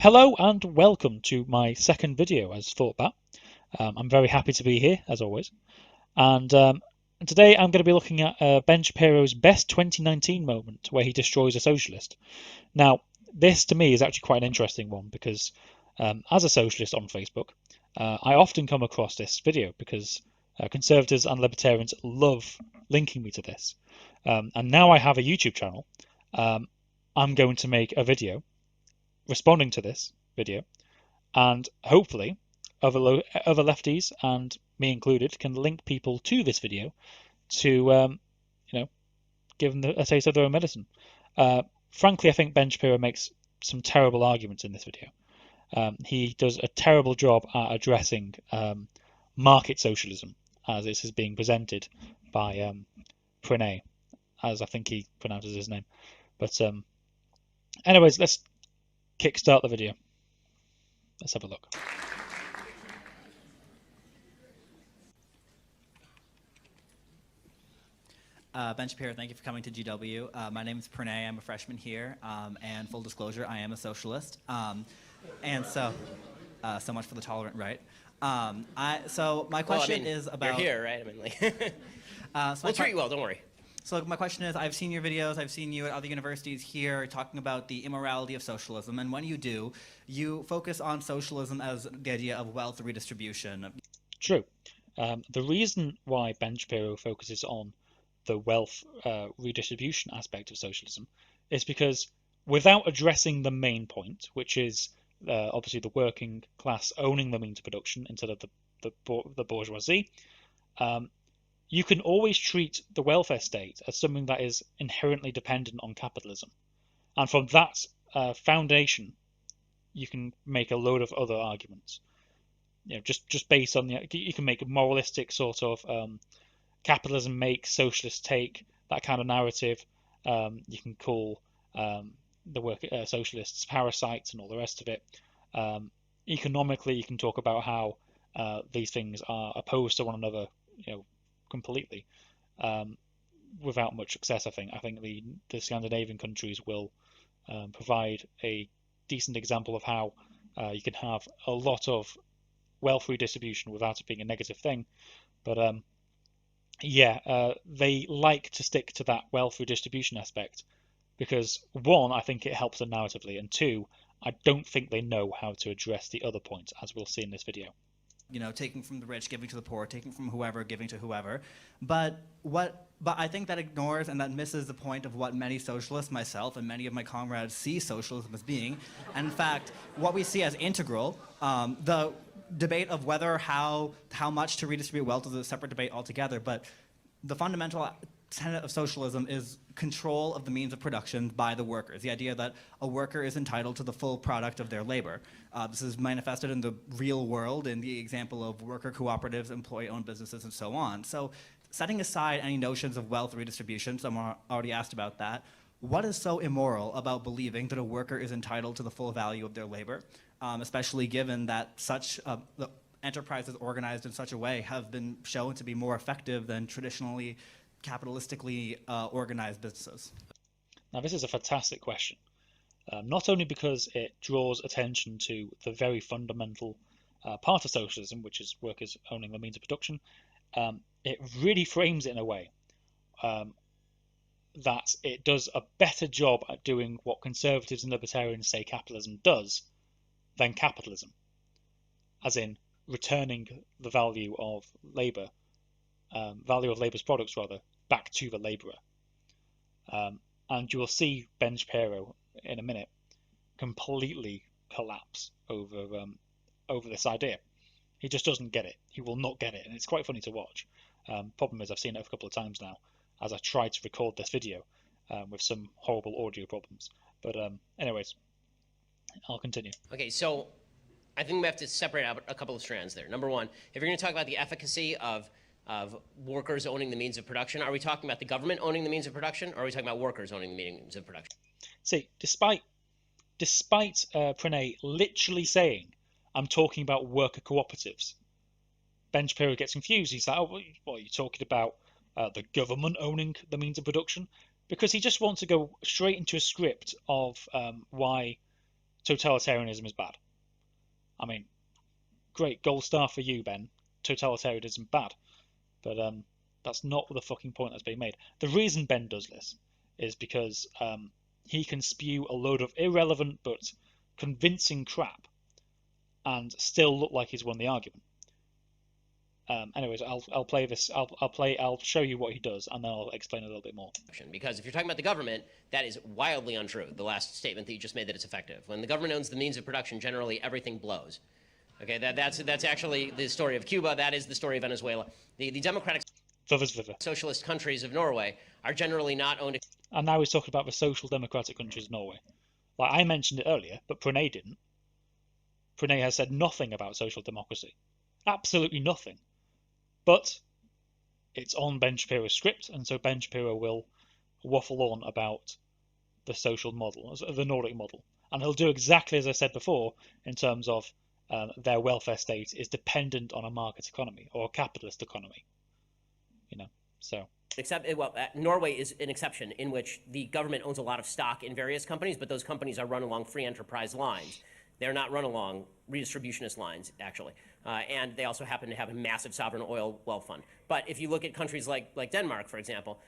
Hello and welcome to my second video as ThoughtBat. I'm very happy to be here as always, and today I'm going to be looking at Ben Shapiro's best 2019 moment where he destroys a socialist. Now, this to me is actually quite an interesting one because as a socialist on Facebook, I often come across this video because conservatives and libertarians love linking me to this. And now I have a YouTube channel. I'm going to make a video responding to this video, and hopefully other lefties and me included can link people to this video to give them a taste of their own medicine. Frankly, I think Ben Shapiro makes some terrible arguments in this video. He does a terrible job at addressing market socialism as it is being presented by Pranay, as I think he pronounces his name. But anyways, let's kickstart the video. Let's have a look. Ben Shapiro, thank you for coming to GW. My name is Pranay. I'm a freshman here, and full disclosure, I am a socialist. And so much for the tolerant right. So my question is about... You're here, right? I mean, like, we'll treat you well, don't worry. So my question is, I've seen your videos, I've seen you at other universities here talking about the immorality of socialism, and when you do, you focus on socialism as the idea of wealth redistribution. True. The reason why Ben Shapiro focuses on the wealth redistribution aspect of socialism is because without addressing the main point, which is obviously the working class owning the means of production instead of the bourgeoisie, you can always treat the welfare state as something that is inherently dependent on capitalism. And from that foundation, you can make a load of other arguments. Just based on you can make a moralistic sort of capitalism makes, socialists take, that kind of narrative. You can call the socialists parasites and all the rest of it. Economically, you can talk about how these things are opposed to one another, completely, without much success. I think the Scandinavian countries will provide a decent example of how you can have a lot of wealth redistribution without it being a negative thing. But they like to stick to that wealth redistribution aspect because, one, I think it helps them narratively, and two, I don't think they know how to address the other points, as we'll see in this video. Taking from the rich, giving to the poor, taking from whoever, giving to whoever. But I think that ignores and that misses the point of what many socialists, myself and many of my comrades, see socialism as being. And in fact, what we see as integral, the debate of how much to redistribute wealth is a separate debate altogether, but the fundamental tenet of socialism is control of the means of production by the workers. The idea that a worker is entitled to the full product of their labor. This is manifested in the real world in the example of worker cooperatives, employee-owned businesses, and so on. So setting aside any notions of wealth redistribution, someone already asked about that, what is so immoral about believing that a worker is entitled to the full value of their labor, especially given that such the enterprises organized in such a way have been shown to be more effective than traditionally capitalistically organized businesses? Now, this is a fantastic question, not only because it draws attention to the very fundamental part of socialism, which is workers owning the means of production. It really frames it in a way that it does a better job at doing what conservatives and libertarians say capitalism does than capitalism, as in returning the value of labour, value of labour's products rather, back to the labourer. And you will see Ben Shapiro in a minute completely collapse over this idea. He just doesn't get it. He will not get it, and it's quite funny to watch. Problem is, I've seen it a couple of times now as I tried to record this video with some horrible audio problems. But anyways, I'll continue. Okay, so I think we have to separate out a couple of strands there. Number one, if you're going to talk about the efficacy of workers owning the means of production, are we talking about the government owning the means of production, or are we talking about workers owning the means of production? See, despite Pranay literally saying, I'm talking about worker cooperatives, Ben Shapiro gets confused. He's like, oh, what are you talking about? The government owning the means of production? Because he just wants to go straight into a script of why totalitarianism is bad. I mean, great, gold star for you, Ben. Totalitarianism bad. But that's not the fucking point that's being made. The reason Ben does this is because he can spew a load of irrelevant but convincing crap and still look like he's won the argument. Anyways, I'll play this. I'll show you what he does, and then I'll explain a little bit more. Because if you're talking about the government, that is wildly untrue. The last statement that you just made, that it's effective. When the government owns the means of production, generally everything blows. Okay, that's actually the story of Cuba. That is the story of Venezuela. The democratic socialist countries of Norway are generally not owned. And now he's talking about the social democratic countries of Norway. Like I mentioned it earlier, but Pranay didn't. Pranay has said nothing about social democracy. Absolutely nothing. But it's on Ben Shapiro's script, and so Ben Shapiro will waffle on about the social model, the Nordic model. And he'll do exactly as I said before in terms of their welfare state is dependent on a market economy or a capitalist economy. So. Norway is an exception in which the government owns a lot of stock in various companies, but those companies are run along free enterprise lines. They're not run along redistributionist lines, actually. And they also happen to have a massive sovereign oil wealth fund. But if you look at countries like Denmark, for example,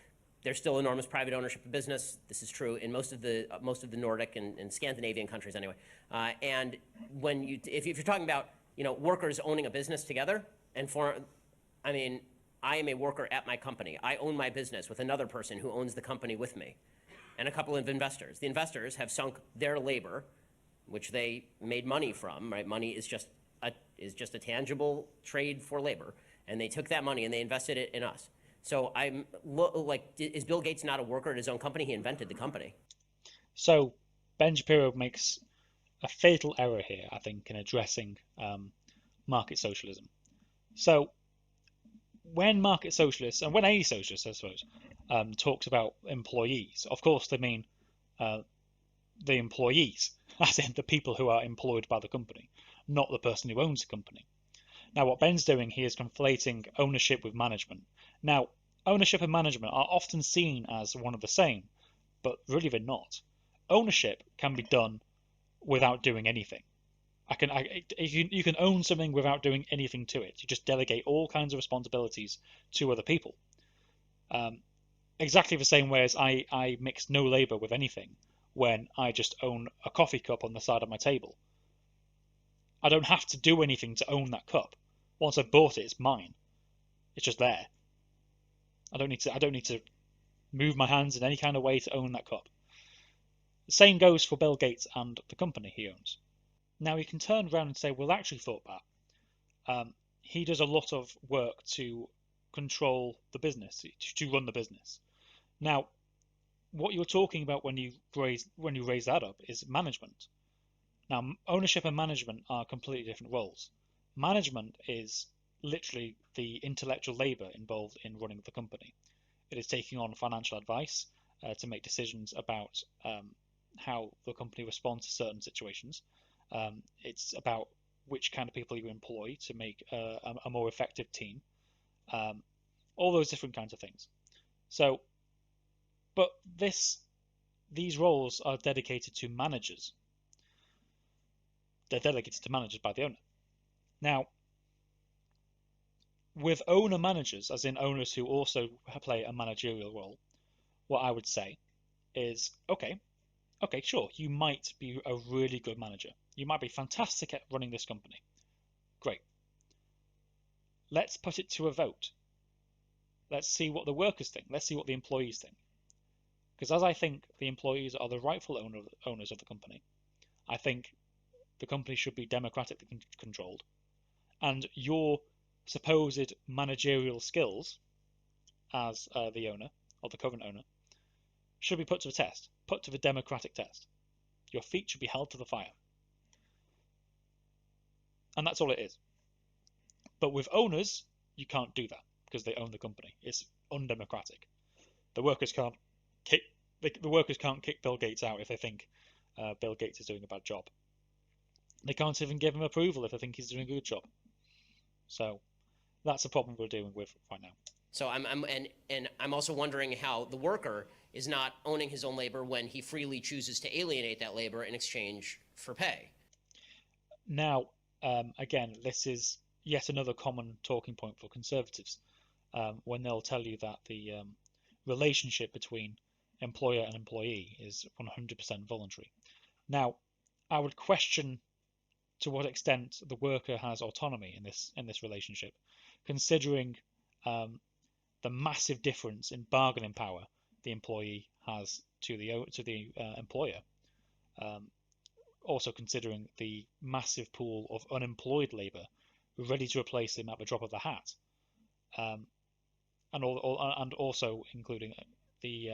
there's still enormous private ownership of business. This is true in most of the Nordic and Scandinavian countries, anyway. And if you're talking about workers owning a business together, I am a worker at my company. I own my business with another person who owns the company with me, and a couple of investors. The investors have sunk their labor, which they made money from. Right? Money is just a tangible trade for labor, and they took that money and they invested it in us. So is Bill Gates not a worker at his own company? He invented the company. So Ben Shapiro makes a fatal error here, I think, in addressing market socialism. So when market socialists, and when any socialist, I suppose, talks about employees, of course they mean the employees, as in the people who are employed by the company, not the person who owns the company. Now, what Ben's doing, he is conflating ownership with management. Now, ownership and management are often seen as one of the same, but really they're not. Ownership can be done without doing anything. You can own something without doing anything to it. You just delegate all kinds of responsibilities to other people. Exactly the same way as I mix no labor with anything when I just own a coffee cup on the side of my table. I don't have to do anything to own that cup. Once I've bought it, it's mine. It's just there. I don't need to move my hands in any kind of way to own that cup. The same goes for Bill Gates and the company he owns. Now you can turn around and say, well, actually, thought that he does a lot of work to control the business, to run the business. Now, what you're talking about when you raise that up is management. Now, ownership and management are completely different roles. Management is literally the intellectual labor involved in running the company. It is taking on financial advice to make decisions about how the company responds to certain situations. It's about which kind of people you employ to make a more effective team. All those different kinds of things. So, but these roles are dedicated to managers. They're delegated to managers by the owner. Now, with owner managers, as in owners who also play a managerial role, what I would say is, okay, sure, you might be a really good manager. You might be fantastic at running this company. Great. Let's put it to a vote. Let's see what the workers think. Let's see what the employees think. Because as I think the employees are the rightful owners of the company, I think the company should be democratically controlled. And your supposed managerial skills as the owner, or the current owner, should be put to the test, put to the democratic test. Your feet should be held to the fire. And that's all it is. But with owners, you can't do that because they own the company. It's undemocratic. The workers can't kick Bill Gates out if they think Bill Gates is doing a bad job. They can't even give him approval if they think he's doing a good job. So that's a problem we're dealing with right now. So I'm also wondering how the worker is not owning his own labor when he freely chooses to alienate that labor in exchange for pay. Now, again, this is yet another common talking point for conservatives when they'll tell you that the relationship between employer and employee is 100% voluntary. Now, I would question to what extent the worker has autonomy in this relationship, considering the massive difference in bargaining power the employee has to the employer. Also considering the massive pool of unemployed labour ready to replace him at the drop of the hat, and also including the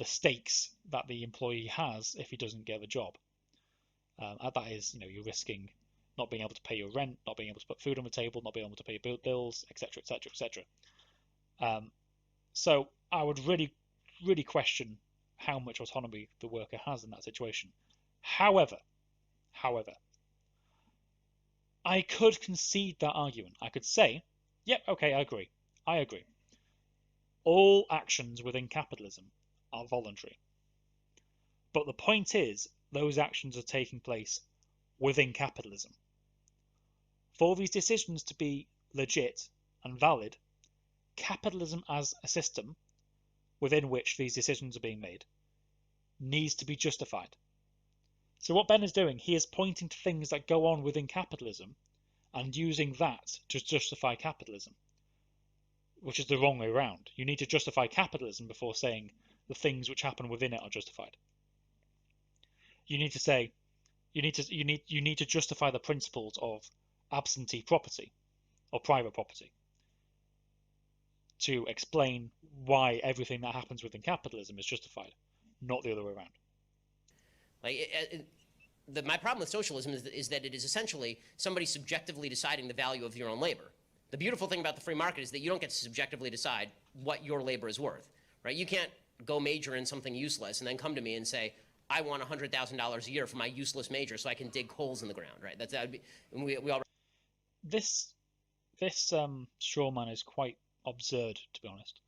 stakes that the employee has if he doesn't get the job. That is, you're risking not being able to pay your rent, not being able to put food on the table, not being able to pay your bills, etc., etc., etc. So I would really, really question how much autonomy the worker has in that situation. However, I could concede that argument. I could say, yep, okay, I agree. All actions within capitalism are voluntary. But the point is, those actions are taking place within capitalism. For these decisions to be legit and valid, capitalism as a system within which these decisions are being made needs to be justified. So what Ben is doing, he is pointing to things that go on within capitalism and using that to justify capitalism, which is the wrong way around. You need to justify capitalism before saying the things which happen within it are justified. You need to say you need to justify the principles of absentee property or private property to explain why everything that happens within capitalism is justified, not the other way around. My problem with socialism is that it is essentially somebody subjectively deciding the value of your own labor. The beautiful thing about the free market is that you don't get to subjectively decide what your labor is worth, right? You can't go major in something useless and then come to me and say, I want $100,000 a year for my useless major so I can dig holes in the ground, right? That would be, we all. This straw man is quite absurd, to be honest.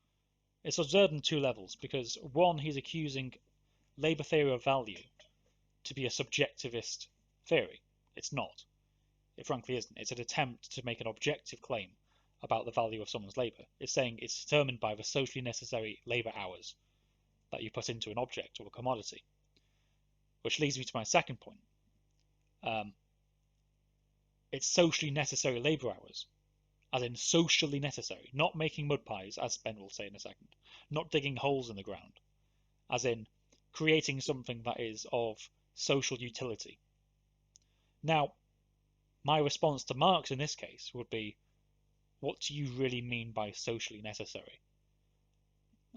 It's absurd on two levels, because one, he's accusing labour theory of value to be a subjectivist theory. It's not. It frankly isn't. It's an attempt to make an objective claim about the value of someone's labour. It's saying it's determined by the socially necessary labour hours that you put into an object or a commodity. Which leads me to my second point. It's socially necessary labour hours, as in socially necessary, not making mud pies, as Ben will say in a second, not digging holes in the ground, as in creating something that is of social utility. Now, my response to Marx in this case would be, what do you really mean by socially necessary?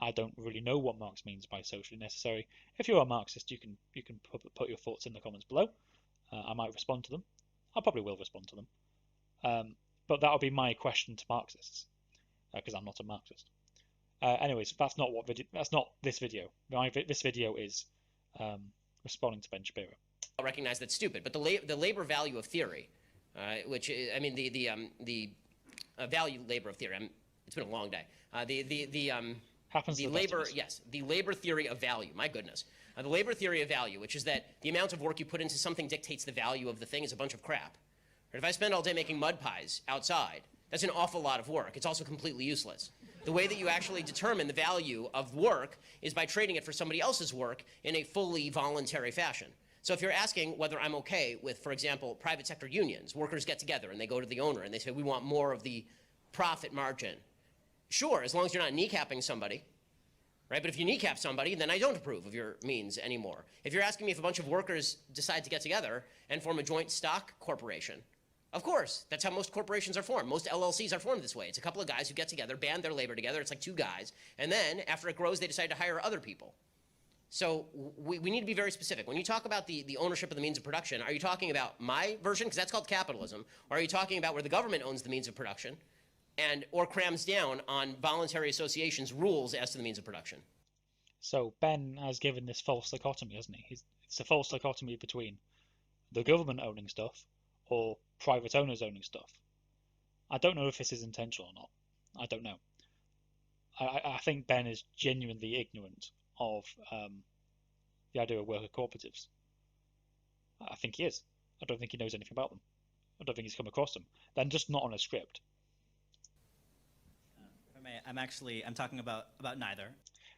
I don't really know what Marx means by socially necessary. If you're a Marxist, you can put your thoughts in the comments below. I might respond to them. I probably will respond to them. But that'll be my question to Marxists, because I'm not a Marxist. Anyways, that's not this video. This video is responding to Ben Shapiro. Recognize that's stupid, but the labor value of theory, which is, I mean the value labor of theory. It's been a long day. Happens the to the labor, best of us. yes, the labor theory of value. My goodness, the labor theory of value, which is that the amount of work you put into something dictates the value of the thing, is a bunch of crap. If I spend all day making mud pies outside, that's an awful lot of work. It's also completely useless. The way that you actually determine the value of work is by trading it for somebody else's work in a fully voluntary fashion. So if you're asking whether I'm okay with, for example, private sector unions, workers get together and they go to the owner and they say, we want more of the profit margin. Sure, as long as you're not kneecapping somebody, right? But if you kneecap somebody, then I don't approve of your means anymore. If you're asking me if a bunch of workers decide to get together and form a joint stock corporation, of course, that's how most corporations are formed. Most LLCs are formed this way. It's a couple of guys who get together, band their labor together. It's like two guys. And then after it grows, they decide to hire other people. So we need to be very specific. When you talk about the ownership of the means of production, are you talking about my version, because that's called capitalism, or are you talking about where the government owns the means of production or crams down on voluntary associations' rules as to the means of production? So Ben has given this false dichotomy, hasn't he? It's a false dichotomy between the government owning stuff or private owners owning stuff. I don't know if this is intentional or not. I don't know. I think Ben is genuinely ignorant of the idea of worker cooperatives. I think he is. I don't think he knows anything about them. I don't think he's come across them. They're just not on a script. I'm talking about neither.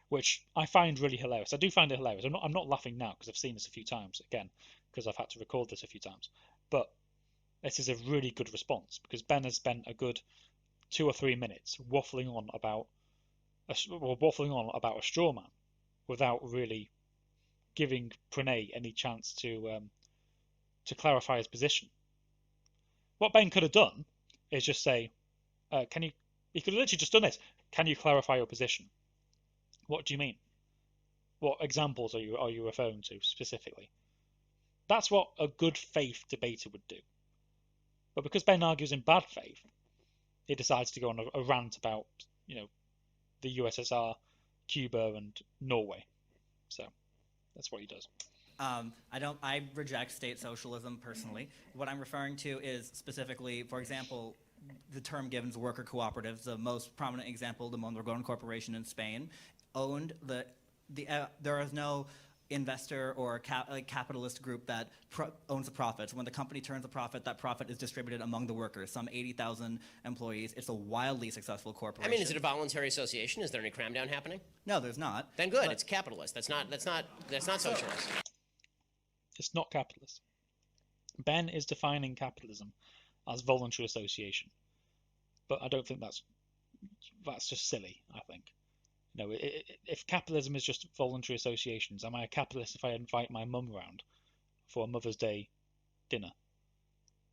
Which I find really hilarious. I do find it hilarious. I'm not laughing now because I've seen this a few times again because I've had to record this a few times. But this is a really good response because Ben has spent a good 2 or 3 minutes waffling on about a straw man without really giving Pranay any chance to clarify his position. What Ben could have done is just say, "Can you?" He could have literally just done this. Can you clarify your position? What do you mean? What examples are you referring to specifically? That's what a good faith debater would do. But because Ben argues in bad faith, he decides to go on a rant about, the USSR, Cuba, and Norway. So that's what he does. I reject state socialism personally. What I'm referring to is specifically, for example, the term given is worker cooperatives. The most prominent example, the Mondragon Corporation in Spain, owned there is no investor or capitalist group that owns the profits. When the company turns a profit, that profit is distributed among the workers, some 80,000 employees. It's a wildly successful corporation. I mean, is it a voluntary association? Is there any cram down happening? No, there's not. Then good, it's capitalist. That's not socialist. It's not capitalist. Ben is defining capitalism as voluntary association, but I don't think that's just silly. I think. If capitalism is just voluntary associations, am I a capitalist if I invite my mum round for a Mother's Day dinner?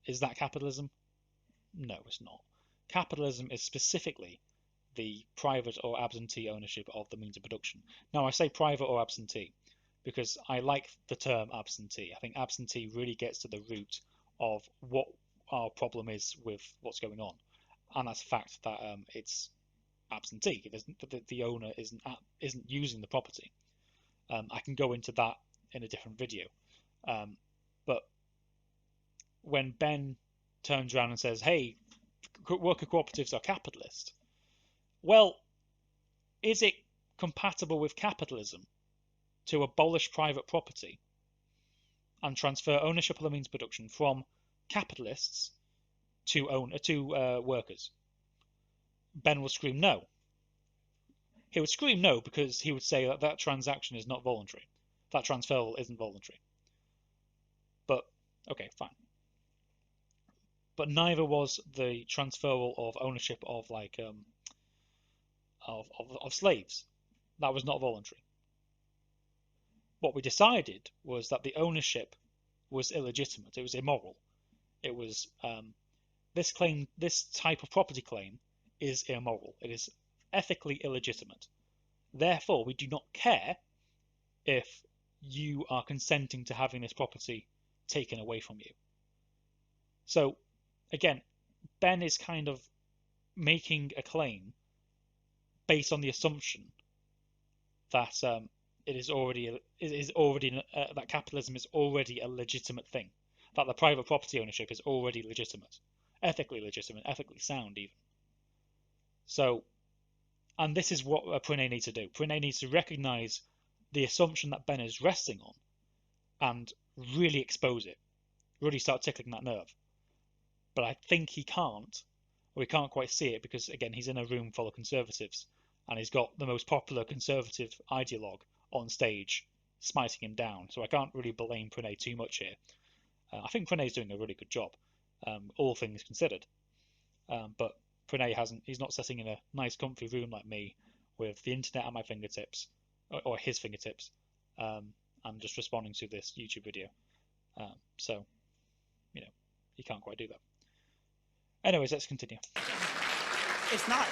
Is that capitalism? No, it's not. Capitalism is specifically the private or absentee ownership of the means of production. Now, I say private or absentee because I like the term absentee. I think absentee really gets to the root of what our problem is with what's going on, and that's the fact that it's absentee. The owner isn't using the property. I can go into that in a different video. But when Ben turns around and says, "Hey, worker cooperatives are capitalist," well, is it compatible with capitalism to abolish private property and transfer ownership of the means of production from capitalists to workers? Ben will scream no. He would scream no because he would say that transaction is not voluntary. That transfer isn't voluntary. But, okay, fine. But neither was the transferal of ownership of of slaves. That was not voluntary. What we decided was that the ownership was illegitimate. It was immoral. It was this type of property claim is immoral. It is ethically illegitimate. Therefore, we do not care if you are consenting to having this property taken away from you. So, again, Ben is kind of making a claim based on the assumption that that capitalism is already a legitimate thing, that the private property ownership is already legitimate, ethically sound even. So, and this is what Pranay needs to do. Pranay needs to recognize the assumption that Ben is resting on and really expose it, really start tickling that nerve. But I think he can't, or he can't quite see it because, again, he's in a room full of conservatives and he's got the most popular conservative ideologue on stage smiting him down. So I can't really blame Pranay too much here. I think Pranay's doing a really good job, all things considered. But Pranay he's not sitting in a nice comfy room like me with the internet at my fingertips, or his fingertips, and just responding to this YouTube video. So, he can't quite do that. Anyways, let's continue. It's not.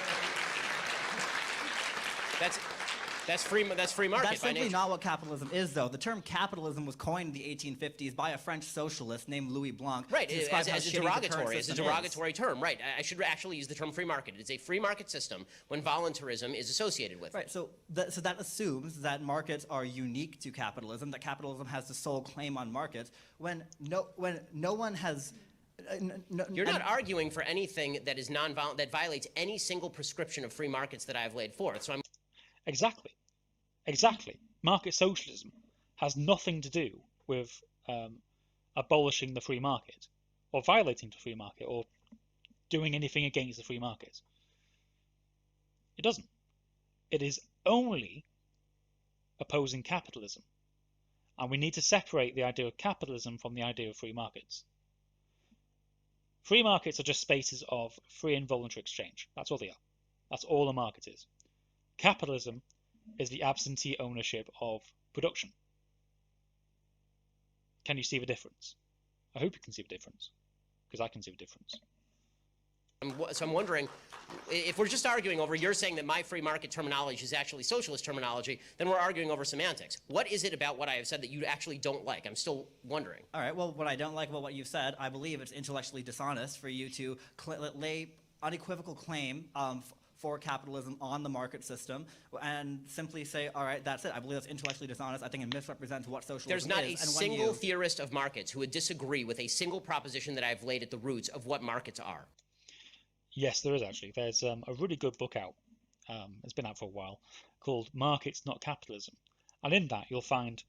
That's free market. That's simply not what capitalism is, though. The term capitalism was coined in the 1850s by a French socialist named Louis Blanc. Right, as a derogatory term. Right, I should actually use the term free market. It's a free market system when voluntarism is associated with it. Right, so that assumes that markets are unique to capitalism, that capitalism has the sole claim on markets, when no one has. You're not arguing for anything that is that violates any single prescription of free markets that I have laid forth. So I'm Exactly. Market socialism has nothing to do with abolishing the free market or violating the free market or doing anything against the free market. It doesn't. It is only opposing capitalism. And we need to separate the idea of capitalism from the idea of free markets. Free markets are just spaces of free and voluntary exchange. That's all they are. That's all a market is. Capitalism is the absentee ownership of production. Can you see the difference? I hope you can see the difference, because I can see the difference. So I'm wondering, if we're just arguing over, you're saying that my free market terminology is actually socialist terminology, then we're arguing over semantics. What is it about what I have said that you actually don't like? I'm still wondering. All right, well, what I don't like about what you've said, I believe it's intellectually dishonest for you to lay unequivocal claim for capitalism on the market system and simply say, all right, that's it. I believe that's intellectually dishonest. I think it misrepresents what socialism is. There's not a single theorist of markets who would disagree with a single proposition that I've laid at the roots of what markets are. Yes, there is actually. There's a really good book out. It's been out for a while, called Markets Not Capitalism. And in that, you'll find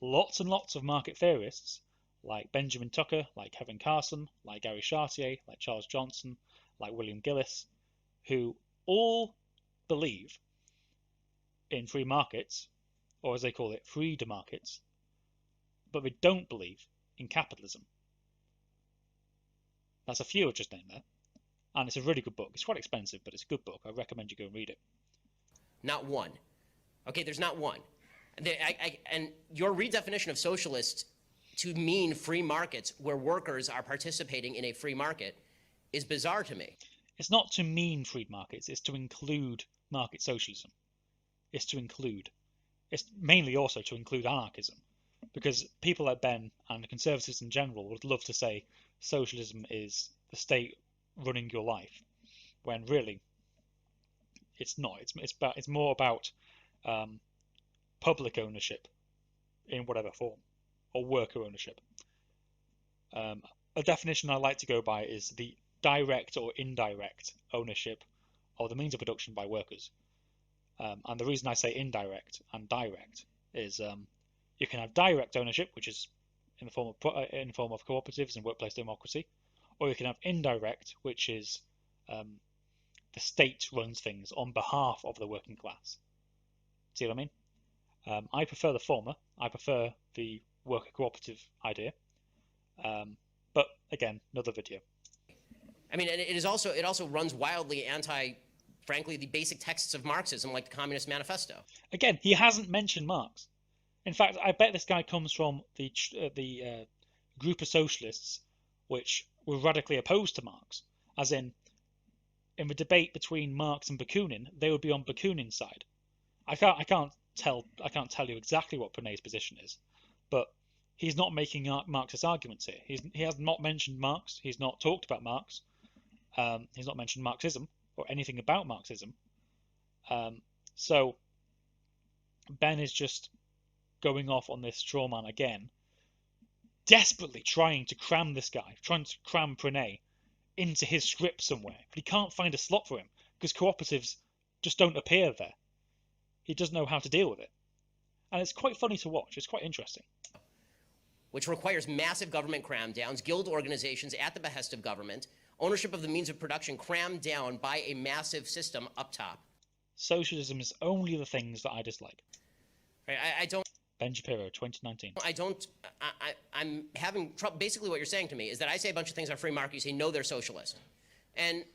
lots and lots of market theorists, like Benjamin Tucker, like Kevin Carson, like Gary Chartier, like Charles Johnson, like William Gillis, who all believe in free markets, or as they call it, freed markets, but they don't believe in capitalism. That's a few I've just named there. And it's a really good book. It's quite expensive, but it's a good book. I recommend you go and read it. Not one. Okay, there's not one. And your redefinition of socialist to mean free markets where workers are participating in a free market is bizarre to me. It's not to mean free markets. It's to include market socialism. It's to include. It's mainly also to include anarchism. Because people like Ben and conservatives in general would love to say socialism is the state running your life, when really it's not. It's more about public ownership in whatever form, or worker ownership. A definition I like to go by is the direct or indirect ownership of the means of production by workers. And the reason I say indirect and direct is you can have direct ownership, which is in the form of cooperatives and workplace democracy, or you can have indirect, which is the state runs things on behalf of the working class. See what I mean? I prefer the former. I prefer the worker cooperative idea. But again, another video. I mean, and it also runs wildly anti, frankly, the basic texts of Marxism, like the Communist Manifesto. Again, he hasn't mentioned Marx. In fact, I bet this guy comes from the group of socialists which were radically opposed to Marx, as in the debate between Marx and Bakunin, they would be on Bakunin's side. I can't tell you exactly what Pranay's position is, but he's not making Marxist arguments here. He has not mentioned Marx. He's not talked about Marx. He's not mentioned Marxism or anything about Marxism. So Ben is just going off on this straw man again, desperately trying to cram this guy, trying to cram Pranay into his script somewhere. But he can't find a slot for him because cooperatives just don't appear there. He doesn't know how to deal with it. And it's quite funny to watch. It's quite interesting. Which requires massive government cram-downs, guild organizations at the behest of government, ownership of the means of production crammed down by a massive system up top. Socialism is only the things that I dislike. Right, I don't... Ben Shapiro, 2019. I'm having trouble. Basically what you're saying to me is that I say a bunch of things are free market, you say, no, they're socialist. And,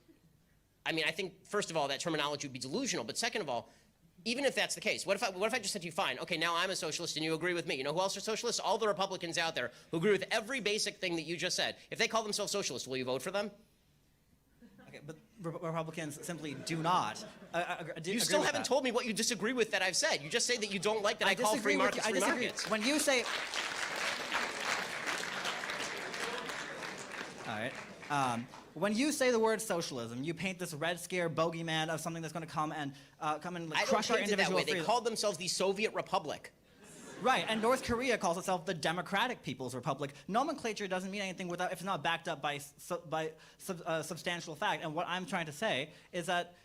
I mean, I think, first of all, that terminology would be delusional, but second of all, even if that's the case, what if I just said to you, fine, okay, now I'm a socialist and you agree with me. You know who else are socialists? All the Republicans out there who agree with every basic thing that you just said. If they call themselves socialists, will you vote for them? Okay, but Republicans simply do not. You still haven't told me what you disagree with that I've said. You just say that you don't like that I call free markets free markets. When you say... All right. When you say the word socialism, you paint this red scare bogeyman of something that's going to come and like, crush our individual freedom. They called themselves the Soviet Republic. Right, and North Korea calls itself the Democratic People's Republic. Nomenclature doesn't mean anything if it's not backed up by substantial fact. And what I'm trying to say is that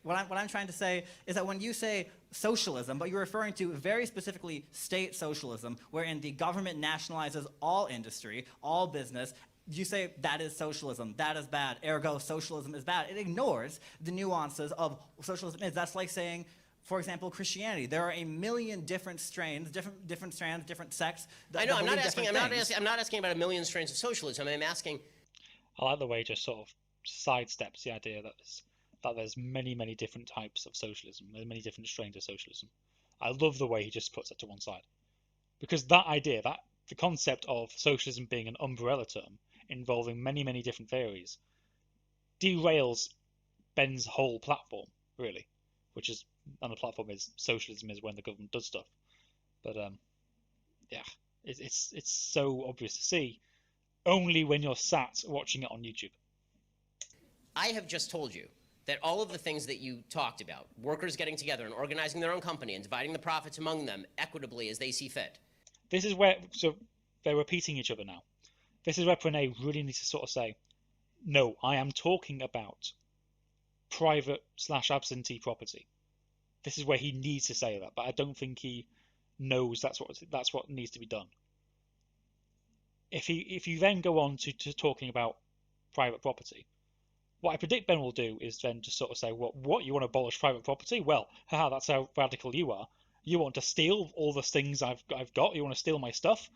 what I'm trying to say is that when you say socialism, but you're referring to very specifically state socialism, wherein the government nationalizes all industry, all business, you say that is socialism, that is bad, ergo socialism is bad. It ignores the nuances of socialism is. That's like saying, for example, Christianity. There are a million different strains, different strands, different sects. I know. I'm not asking about a million strains of socialism. I'm asking. I like the way he just sort of sidesteps the idea that there's many different types of socialism. There's many different strains of socialism. I love the way he just puts it to one side, because that idea, that the concept of socialism being an umbrella term involving many different theories, derails Ben's whole platform, really, which is, and the platform is socialism is when the government does stuff. But yeah, it's so obvious to see only when you're sat watching it on YouTube. I have just told you that all of the things that you talked about, workers getting together and organizing their own company and dividing the profits among them equitably as they see fit. This is where, so they're repeating each other now. This is where Pranay really needs to sort of say, no, I am talking about private/absentee property. This is where he needs to say that, but I don't think he knows that's what needs to be done. If you then go on to talking about private property, what I predict Ben will do is then just sort of say, well, what, you want to abolish private property? Well, haha, that's how radical you are. You want to steal all the things I've got? You want to steal my stuff?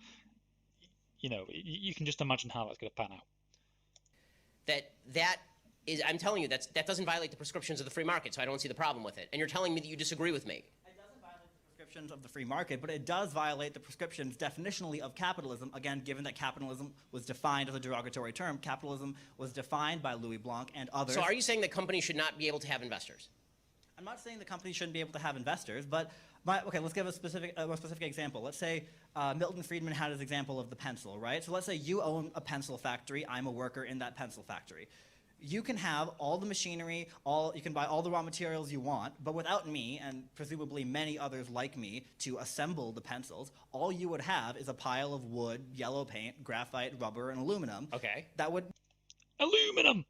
You know, you can just imagine how that's going to pan out. That is, I'm telling you, that doesn't violate the prescriptions of the free market, so I don't see the problem with it. And you're telling me that you disagree with me. It doesn't violate the prescriptions of the free market, but it does violate the prescriptions definitionally of capitalism. Again, given that capitalism was defined as a derogatory term, capitalism was defined by Louis Blanc and others. So are you saying that companies should not be able to have investors? I'm not saying the company shouldn't be able to have investors, but okay, let's give a more specific example. Let's say Milton Friedman had his example of the pencil, right? So let's say you own a pencil factory. I'm a worker in that pencil factory. You can have all the machinery, you can buy all the raw materials you want, but without me, and presumably many others like me, to assemble the pencils, all you would have is a pile of wood, yellow paint, graphite, rubber, and aluminum. Okay. That would... Aluminum!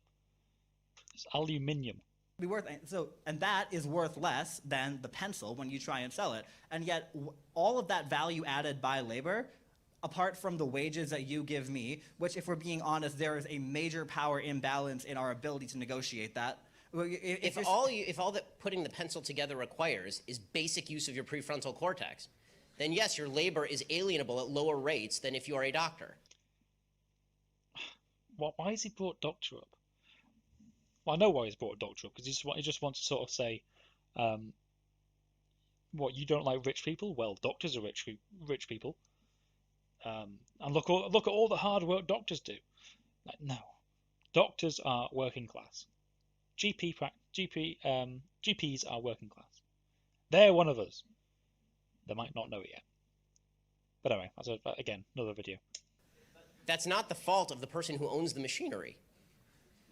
It's aluminium. Be worth, and that is worth less than the pencil when you try and sell it. And yet, all of that value added by labor, apart from the wages that you give me, which, if we're being honest, there is a major power imbalance in our ability to negotiate that. If all that putting the pencil together requires is basic use of your prefrontal cortex, then yes, your labor is alienable at lower rates than if you are a doctor. Why has he brought doctor up? Well, I know why he's brought a doctor up, because he just wants to sort of say, what, you don't like rich people? Well, doctors are rich people. And look at all the hard work doctors do. Like, no, doctors are working class. GPs are working class. They're one of us. They might not know it yet. But anyway, that's again another video. That's not the fault of the person who owns the machinery.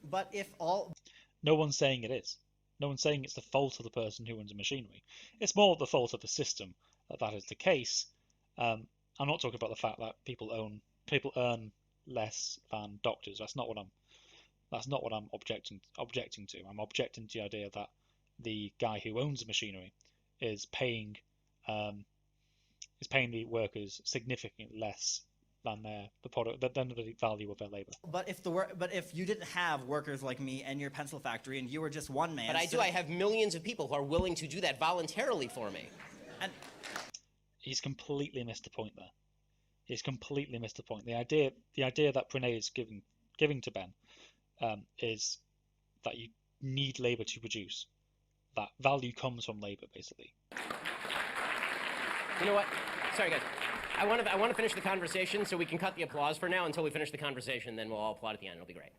But if all... No one's saying it is. No one's saying it's the fault of the person who owns the machinery. It's more the fault of the system that is the case. I'm not talking about the fact that people earn less than doctors. That's not what I'm objecting to. I'm objecting to the idea that the guy who owns the machinery is paying the workers significantly less than the value of their labor. But if you didn't have workers like me and your pencil factory, and you were just one man... But I do. I have millions of people who are willing to do that voluntarily for me. And he's completely missed the point there. He's completely missed the point. The idea that Pranay is giving to Ben is that you need labor to produce. That value comes from labor, basically. You know what? Sorry, guys. I want to finish the conversation, so we can cut the applause for now until we finish the conversation. Then we'll all applaud at the end. It'll be great.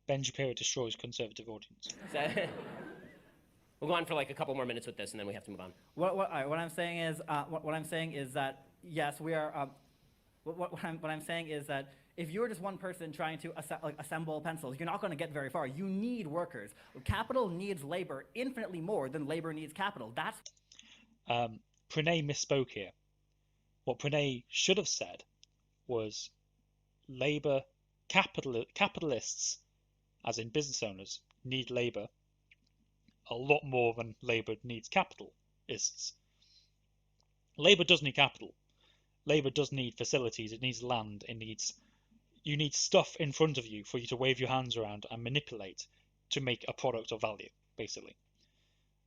Ben Shapiro destroys conservative audience. We'll go on for like a couple more minutes with this, and then we have to move on. what I'm saying is that yes, we are. What I'm saying is that if you're just one person trying to assemble pencils, you're not going to get very far. You need workers. Capital needs labor infinitely more than labor needs capital. That's... Pranay misspoke here. What Pranay should have said was capitalists, as in business owners, need labor, a lot more than Labour needs capitalists. Labour does need capital. Labour does need facilities. It needs land. You need stuff in front of you for you to wave your hands around and manipulate to make a product of value, basically.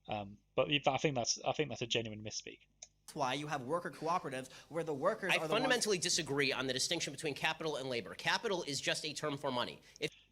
But I think that's a genuine misspeak. That's why you have worker cooperatives where the workers I are the fundamentally disagree on the distinction between capital and labor. Capital is just a term for money.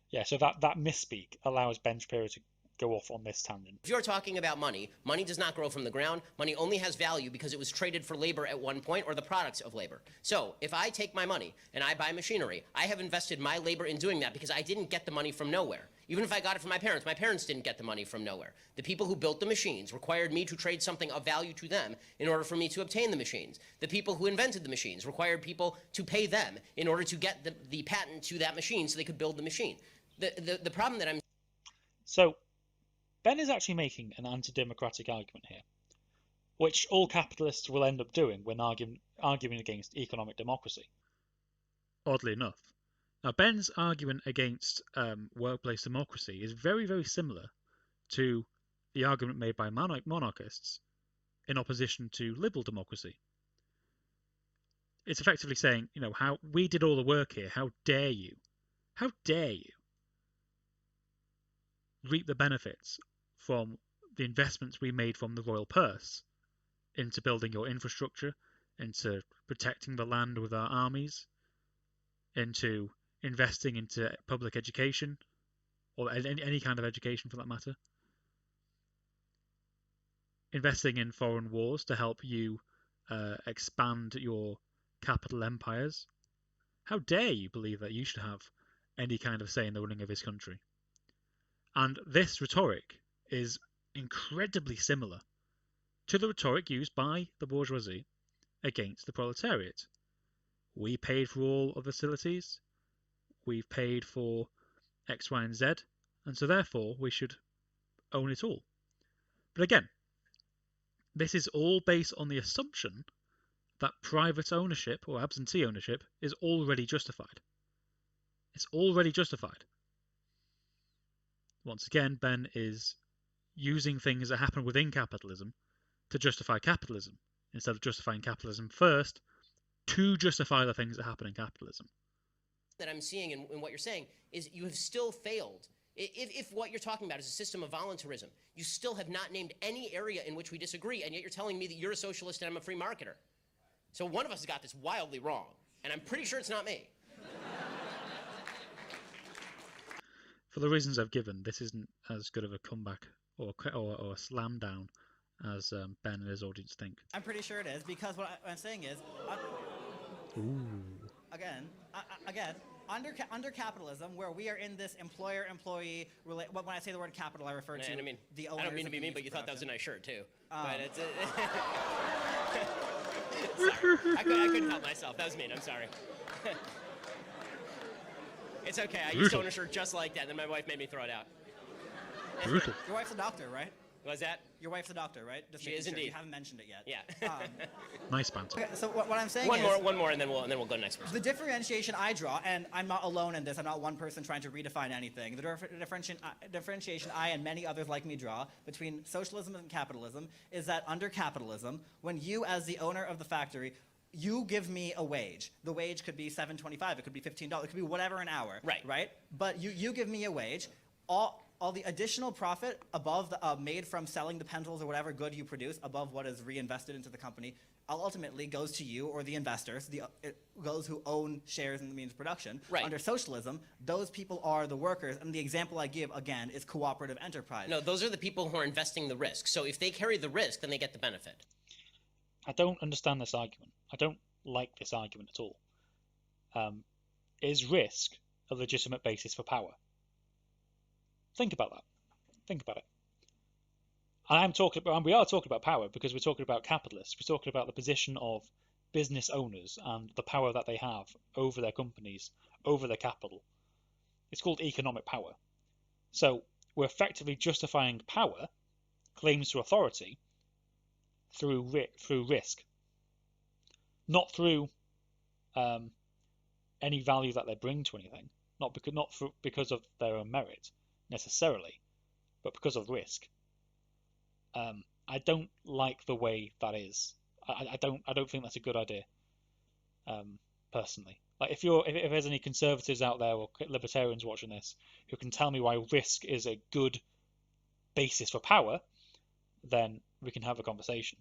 Yeah, so that misspeak allows Ben Shapiro to go off on this tangent. If you're talking about money, money does not grow from the ground. Money only has value because it was traded for labor at one point or the products of labor. So if I take my money and I buy machinery, I have invested my labor in doing that because I didn't get the money from nowhere. Even if I got it from my parents didn't get the money from nowhere. The people who built the machines required me to trade something of value to them in order for me to obtain the machines. The people who invented the machines required people to pay them in order to get the patent to that machine so they could build the machine. The problem that I'm... So, Ben is actually making an anti-democratic argument here, which all capitalists will end up doing when arguing against economic democracy. Oddly enough. Now, Ben's argument against workplace democracy is very, very similar to the argument made by monarchists in opposition to liberal democracy. It's effectively saying, how we did all the work here. How dare you? How dare you reap the benefits from the investments we made from the royal purse into building your infrastructure, into protecting the land with our armies, into investing into public education, or any kind of education for that matter, investing in foreign wars to help you expand your capital empires. How dare you believe that you should have any kind of say in the running of this country? And this rhetoric is incredibly similar to the rhetoric used by the bourgeoisie against the proletariat. We paid for all of the facilities, we've paid for X, Y, and Z, and so therefore we should own it all. But again, this is all based on the assumption that private ownership or absentee ownership is already justified. It's already justified. Once again, Ben is using things that happen within capitalism to justify capitalism, instead of justifying capitalism first to justify the things that happen in capitalism. That I'm seeing in what you're saying is you have still failed. If what you're talking about is a system of voluntarism, you still have not named any area in which we disagree, and yet you're telling me that you're a socialist and I'm a free marketer. So one of us has got this wildly wrong, and I'm pretty sure it's not me. For the reasons I've given, this isn't as good of a comeback or a slam down as Ben and his audience think. I'm pretty sure it is, because what I'm saying is, again, under capitalism, where we are in this employer-employee when I say the word capital, I refer to the owners. I don't mean to be mean, but you thought that was a nice shirt too. But it's I couldn't help myself. That was mean. I'm sorry. It's okay. I used to own a shirt just like that, and then my wife made me throw it out. Brutal. Your wife's a doctor, right? Was that? Your wife's a doctor, right? Just She making is sure. indeed. You haven't mentioned it yet. Yeah. Nice banter. Okay, so what I'm saying One is... more, and then we'll go to the next person. The differentiation I draw, and I'm not alone in this, I'm not one person trying to redefine anything. The differentiation I and many others like me draw between socialism and capitalism is that under capitalism, when you as the owner of the factory, you give me a wage. The wage could be $7.25, it could be $15, it could be whatever an hour. Right? But you give me a wage. All the additional profit above made from selling the pencils or whatever good you produce above what is reinvested into the company ultimately goes to you or the investors, those who own shares in the means of production. Right. Under socialism, those people are the workers, and the example I give, again, is cooperative enterprise. No, those are the people who are investing the risk. So if they carry the risk, then they get the benefit. I don't understand this argument. I don't like this argument at all. Is risk a legitimate basis for power? Think about that. Think about it. And we are talking about power because we're talking about capitalists. We're talking about the position of business owners and the power that they have over their companies, over their capital. It's called economic power. So we're effectively justifying power, claims to authority, through risk, not through any value that they bring to anything, not because of their own merit necessarily, but because of risk. I don't like the way that is. I don't think that's a good idea. Personally, like if there's any conservatives out there or libertarians watching this who can tell me why risk is a good basis for power, then we can have a conversation.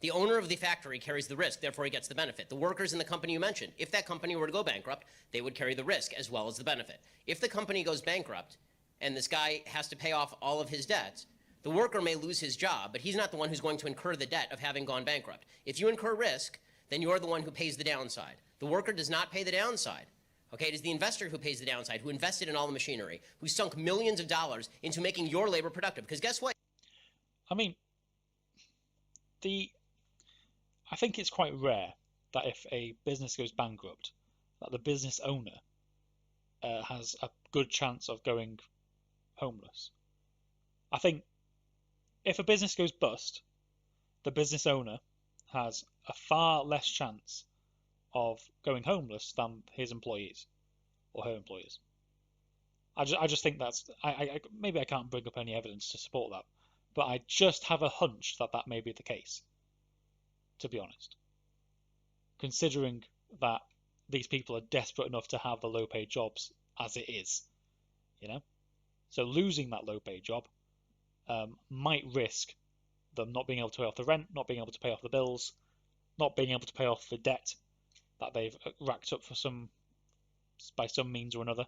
The owner of the factory carries the risk, therefore he gets the benefit. The workers in the company you mentioned, if that company were to go bankrupt, they would carry the risk as well as the benefit. If the company goes bankrupt and this guy has to pay off all of his debts, the worker may lose his job, but he's not the one who's going to incur the debt of having gone bankrupt. If you incur risk, then you're the one who pays the downside. The worker does not pay the downside. Okay, it is the investor who pays the downside, who invested in all the machinery, who sunk millions of dollars into making your labor productive. Because guess what? I mean, I think it's quite rare that if a business goes bankrupt, that the business owner has a good chance of going homeless. I think if a business goes bust, the business owner has a far less chance of going homeless than his employees or her employers. I just think that's maybe I can't bring up any evidence to support that, but I just have a hunch that that may be the case, to be honest. Considering that these people are desperate enough to have the low paid jobs as it is, you know? So losing that low paid job might risk them not being able to pay off the rent, not being able to pay off the bills, not being able to pay off the debt that they've racked up by some means or another.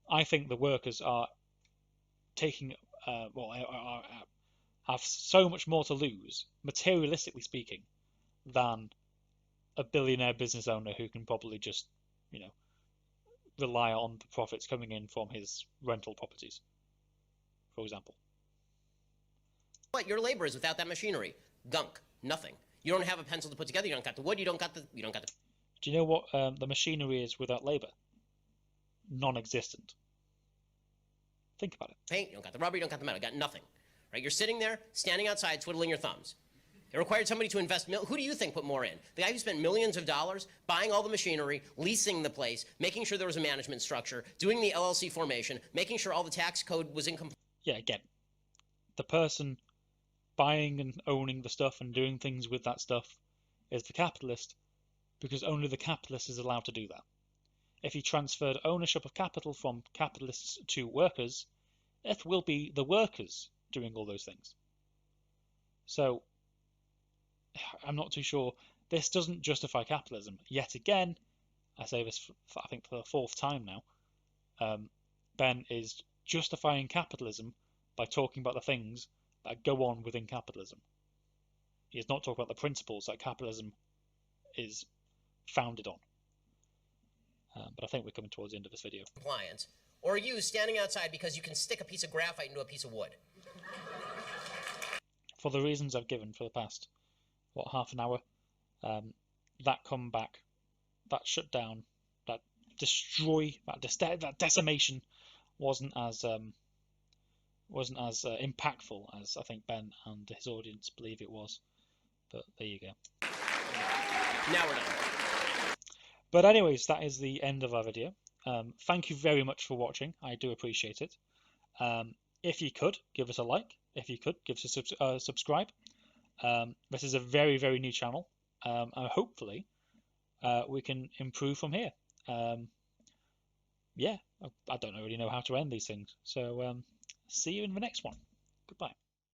I think the workers are taking, have so much more to lose, materialistically speaking, than a billionaire business owner who can probably just, rely on the profits coming in from his rental properties, for example. What your labor is without that machinery? Gunk, nothing. You don't have a pencil to put together. You don't got the wood. You don't got the. Do you know what the machinery is without labor? Non-existent. Think about it. Paint. You don't got the rubber. You don't got the metal. You got nothing. Right? You're sitting there, standing outside, twiddling your thumbs. It required somebody to invest. Who do you think put more in? The guy who spent millions of dollars buying all the machinery, leasing the place, making sure there was a management structure, doing the LLC formation, making sure all the tax code was in compliance. Yeah, again, the person buying and owning the stuff and doing things with that stuff is the capitalist, because only the capitalist is allowed to do that. If he transferred ownership of capital from capitalists to workers, it will be the workers doing all those things. So I'm not too sure. This doesn't justify capitalism. Yet again, I say this, I think, for the fourth time now, Ben is justifying capitalism by talking about the things that go on within capitalism. He is not talking about the principles that capitalism is founded on. But I think we're coming towards the end of this video. Compliance. Or you standing outside because you can stick a piece of graphite into a piece of wood. For the reasons I've given for the past, half an hour, that comeback, that shutdown, that destroy, that decimation wasn't as impactful as I think Ben and his audience believe it was. But there you go. Now we're done. But anyways, that is the end of our video. Thank you very much for watching. I do appreciate it. If you could, give us a like. If you could, give us a subscribe. This is a very, very new channel. And hopefully, we can improve from here. Yeah, I don't really know how to end these things. So see you in the next one. Goodbye.